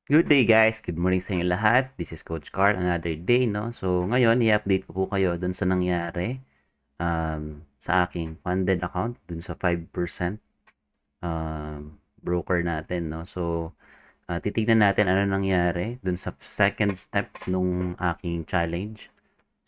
Good day guys! Good morning sa inyo lahat. This is Coach Carl, another day, no? So, ngayon, i-update ko po kayo dun sa nangyari sa aking funded account, dun sa 5% broker natin, no? So, titignan natin ano nangyari dun sa second step nung aking challenge.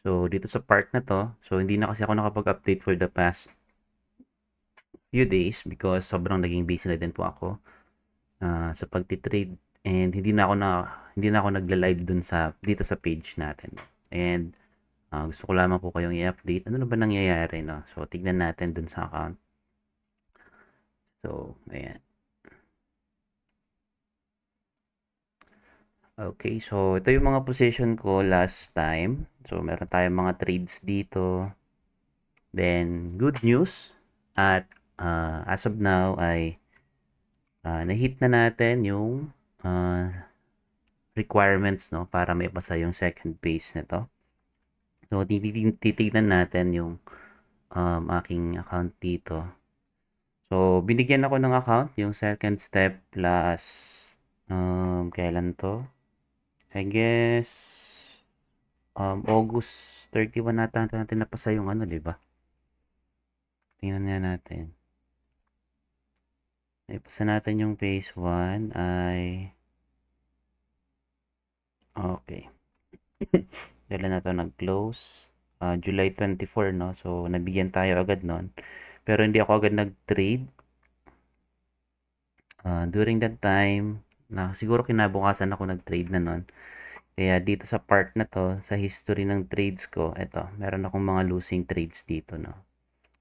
So, dito sa part na to, so hindi na kasi ako nakapag-update for the past few days because sobrang naging busy na din po ako sa pagtitrade and hindi na ako nagla-live dun sa dito sa page natin. And gusto ko lamang po kayong i-update ano na ba nangyayari, no? So tignan natin dun sa account. So ayan. Okay, so ito yung mga position ko last time. So meron tayong mga trades dito. Then good news at as of now ay na-hit na natin yung requirements, no, para may pasa yung second phase nito. So, titignan natin yung aking account dito. So, binigyan ako ng account, yung second step plus, kailan to? I guess, August 31 natin napasa yung ano, di ba? Tingnan nga natin. Napasa natin yung phase 1 ay, okay. Kailan na to nag-close? July 24, no? So, nabigyan tayo agad nun. Pero hindi ako agad nag-trade. During that time, na siguro kinabukasan ako nag-trade na nun. Kaya dito sa part na to, sa history ng trades ko, eto, meron akong mga losing trades dito, no?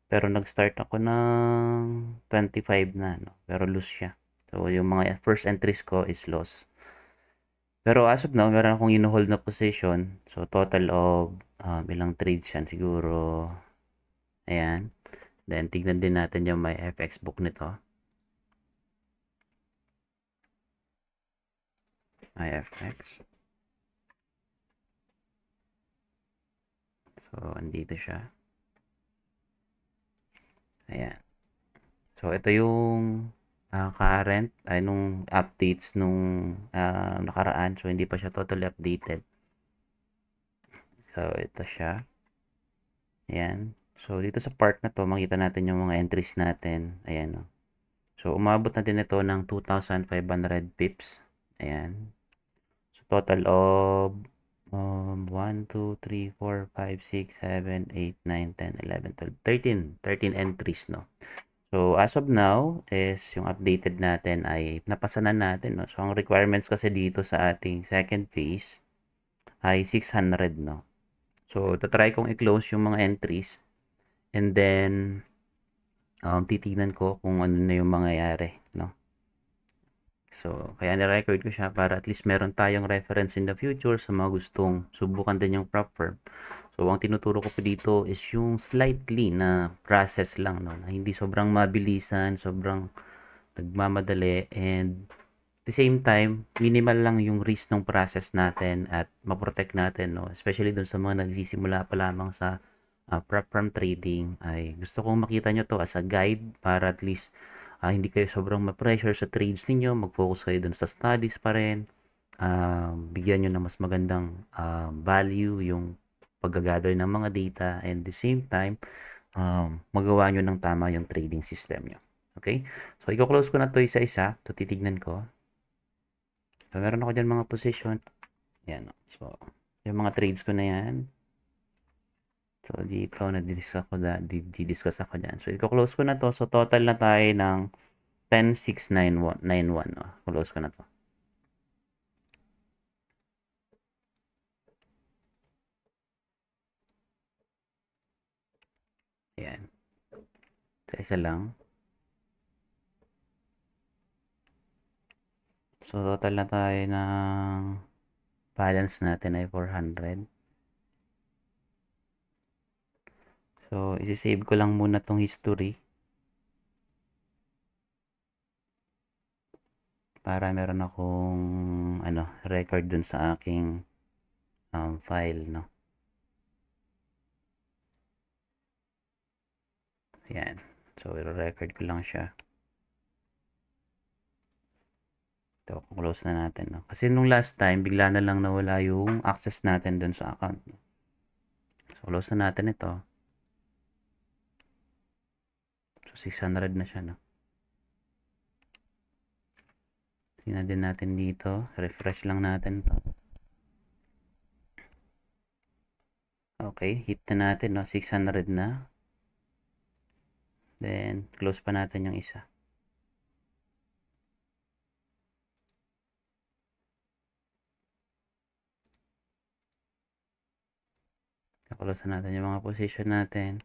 Pero nag-start ako ng 25 na, no? Pero lose siya. So, yung mga first entries ko is loss. Pero as of now, meron akong ino-hold na position. So, total of ilang trades yan. Siguro, ayan. Then, tignan din natin yung may FX book nito. IFX. So, andito siya. Ayan. So, ito yung current, ay nung updates nung nakaraan. So, hindi pa siya totally updated. So, ito siya. Ayan. So, dito sa part na to, makita natin yung mga entries natin. Ayan, oh. So, umabot na din ito ng 2,500 pips. Ayan. So, total of 1, 2, 3, 4, 5, 6, 7, 8, 9, 10, 11, 12, 13 entries, no? So, as of now, is yung updated natin ay napasa na natin, no? So, ang requirements kasi dito sa ating second phase ay 600, no? So, tatry kong i-close yung mga entries and then titignan ko kung ano na yung mangyayari, no? So, kaya ni-record ko siya para at least meron tayong reference in the future sa mga gustong subukan din yung prop firm. So, ang tinuturo ko po dito is yung slightly na process lang, no? Na hindi sobrang mabilisan, sobrang nagmamadali, and at the same time, minimal lang yung risk ng process natin at maprotect natin, no? Especially dun sa mga nagsisimula pa lamang sa prop firm trading, ay gusto kong makita nyo to as a guide para at least hindi kayo sobrang ma-pressure sa trades ninyo, mag-focus kayo dun sa studies pa rin, bigyan nyo ng mas magandang value yung pag-gather ng mga data, and the same time, magawa nyo ng tama yung trading system nyo. Okay? So, i-close ko na to isa-isa. So, titignan ko. So, meron ako dyan mga position. Yan. So, yung mga trades ko na yan. So, dito, nag-discuss ako dyan. So, i-close ko na to. So, total na tayo ng 10,691. No? Close ko na to. Ayan. So, isa lang. So, total na tayo ng balance natin ay 400. So, isi-save ko lang muna tong history para meron akong record dun sa aking file, no. Ayan. So, i-record ko lang siya. Ito, close na natin, no? Kasi nung last time, bigla na lang nawala yung access natin dun sa account, no? So, close na natin ito. So, 600 na siya, no? Tingnan din natin dito. Refresh lang natin to. Okay, hit na natin, no? 600 na. Then, close pa natin yung isa. Close na natin yung mga position natin.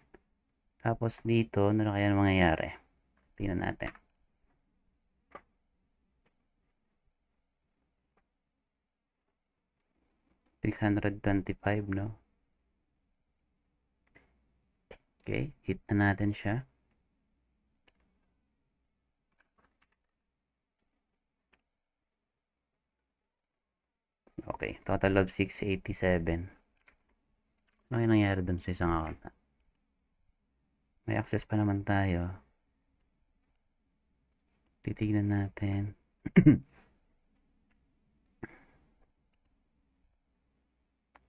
Tapos dito, ano na kaya mangyayari? Tingnan natin. $625, no? Okay, hit na natin siya. Okay, total of 687. Ano yung nangyari dun sa isang account na? May access pa naman tayo. Titignan natin.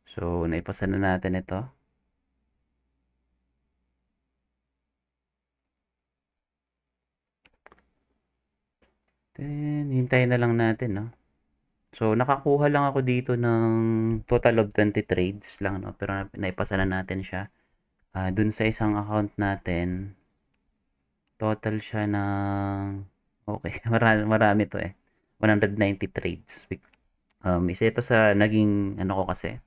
So, naipasa na natin ito. Then, hintayin na lang natin, no? So, nakakuha lang ako dito ng total of 20 trades lang, no? Pero naipasa na natin siya. Dun sa isang account natin, total siya ng... Okay, marami to eh. 190 trades. Isa ito sa naging, ano ko kasi,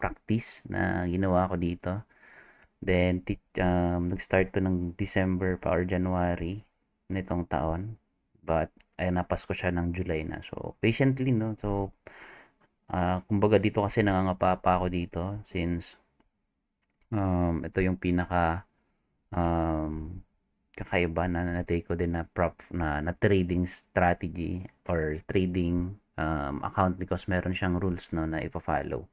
practice na ginawa ko dito. Then, nag-start to ng December pa or January nitong taon. But, ay napas ko siya ng July na. So, patiently, no? So, kumbaga dito kasi nangangapa pa ako dito since ito yung pinaka kakaiba na na-take ko din na trading strategy or trading account because meron siyang rules, no, na ipa-follow.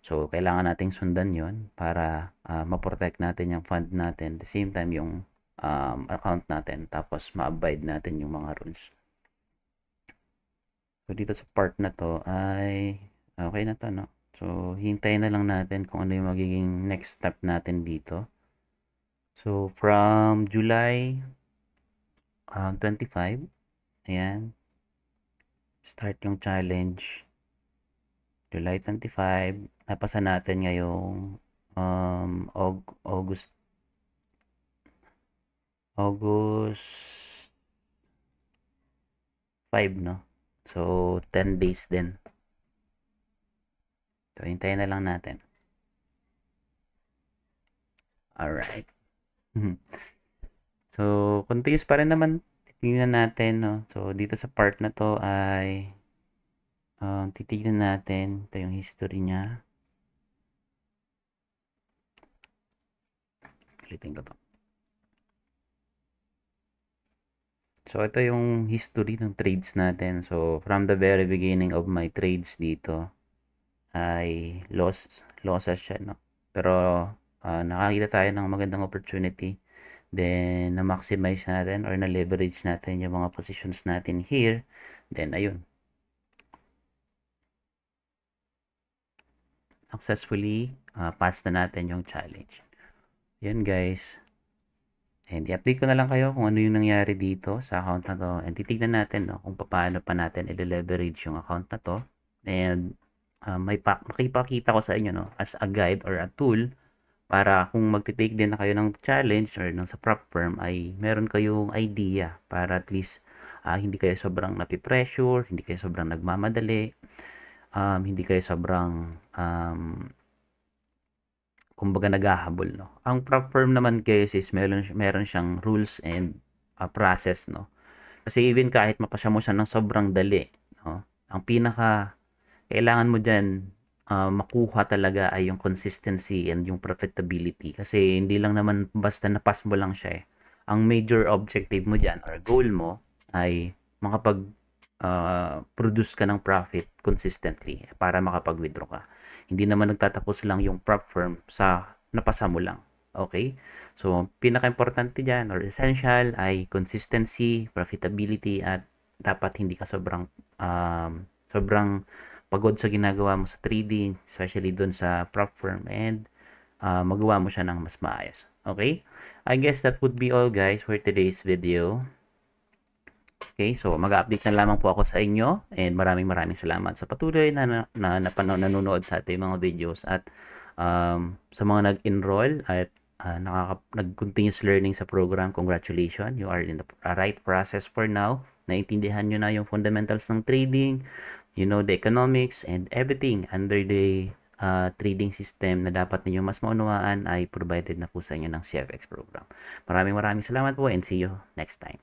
So, kailangan nating sundan yon para ma-protect natin yung fund natin. At the same time, yung account natin. Tapos, ma-abide natin yung mga rules. So, dito sa part na to ay okay na to, no? So, hintayin na lang natin kung ano yung magiging next step natin dito. So, from July 25, ayan, start yung challenge. July 25, napasa natin ngayong August 5, no? So, 10 days din. So, hintayin na lang natin. Alright. So, continuous pa rin naman. Titingnan natin, no? So, dito sa part na to ay titignan natin. Ito yung history niya. Ulitin ko to. So, ito yung history ng trades natin. So, from the very beginning of my trades dito ay losses siya, no? Pero, nakakita tayo ng magandang opportunity. Then, na-maximize natin or na-leverage natin yung mga positions natin here. Then, ayun. Successfully, pass na natin yung challenge. Yan, guys. And i-update ko na lang kayo kung ano yung nangyari dito sa account na to. And titignan natin, no, kung paano pa natin i-leverage yung account na to. And makipakita ko sa inyo, no, as a guide or a tool para kung magti-take din na kayo ng challenge or ng sa prop firm ay meron kayong idea para at least hindi kayo sobrang napipressure, hindi kayo sobrang nagmamadali, hindi kayo sobrang kumbaga naghahabol, no. Ang prop firm naman guys is meron siyang rules and process, no. Kasi even kahit mapasya mo siya ng sobrang dali, no, ang pinaka kailangan mo diyan makuha talaga ay yung consistency and yung profitability. Kasi hindi lang naman basta napas mo lang siya eh. Ang major objective mo diyan or goal mo ay makapag produce ka ng profit consistently para makapag-withdraw ka. Hindi naman nagtatapos lang yung prop firm sa napasa mo lang. Okay? So, pinaka-importante dyan or essential ay consistency, profitability, at dapat hindi ka sobrang pagod sa ginagawa mo sa trading, especially dun sa prop firm, and magawa mo siya ng mas maayos. Okay? I guess that would be all, guys, for today's video. Okay, so mag-update na lamang po ako sa inyo, and maraming salamat sa patuloy na nanonood sa ating mga videos, at sa mga nag-enroll at nag-continuous learning sa program. Congratulations, you are in the right process for now. Naintindihan nyo na yung fundamentals ng trading, you know the economics and everything under the trading system na dapat ninyo mas maunawaan ay provided na po sa inyo ng CFX program. Maraming salamat po, and see you next time.